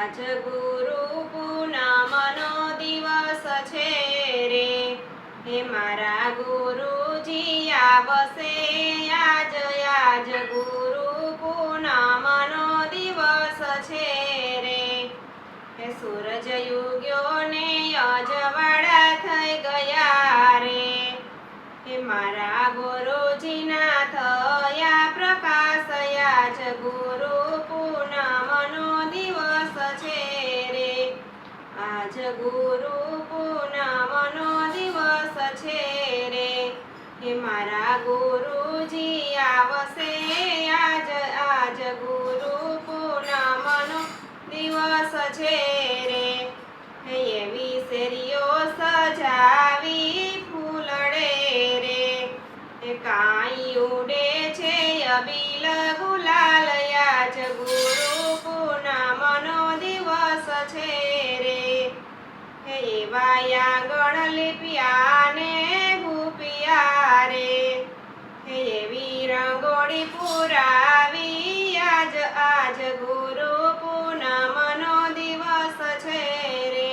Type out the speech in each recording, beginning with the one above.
આજ ગુરુ પૂનમનો દિવસ છે રે, હે મારા ગુરુજી આવશે આજ આજ ગુરુ પૂનમનો દિવસ છે રે, હે સૂરજ યુગ્યો ને અજવાળા થઈ ગયા રે, હે મારા ગુરુજીના થયા પ્રકાશ આજ ગુરુ પૂનમનો દિવસ છે રે, આજ ગુરુ પૂનમનો દિવસ છે રે, હે મારા ગુરુજી આવશે આજ આજ ગુરુ પૂનમનો દિવસ છે રે, હે એવી શેરીઓ સજાવી ફૂલડે રે, હે કાંઈ ઉડે છે અબીલ ગુલાલ આજ ગુરુ પૂનમનો દિવસ છે રે, હે એવા આંગણ લીપ્યા ને ગુપિયા રે, હે એવી રંગોળી પુરાવી આજ આજ ગુરુ પૂનમનો દિવસ છે રે,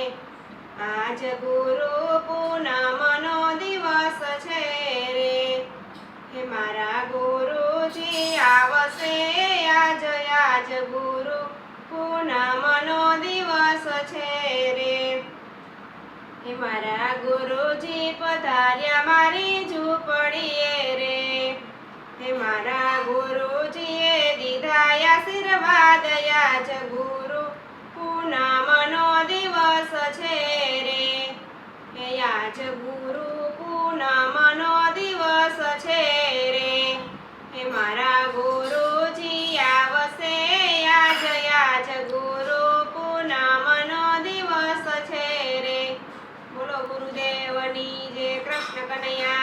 આજ ગુરુ પૂનમનો દિવસ છે રે, હે મારા ગુરુજી આવશે આજ આજ ગુરુ પૂનમનો દિવસ છે રે, હે મારા ગુરુજી પધાર્યા મારી ઝૂંપડીએ રે, હે મારા ગુરુજીએ દીધા આશીર્વાદ આજ ગુરુ પૂનમનો દિવસ છે રે, હે આજ ગુરુ પૂનમનો દિવસ છે રે, હે મારા ગુરુજી આવશે આજ આજ ગુરુ પૂનમનો દિવસ છે રે, બોલો ગુરુદેવની જય, કૃષ્ણ કનૈયા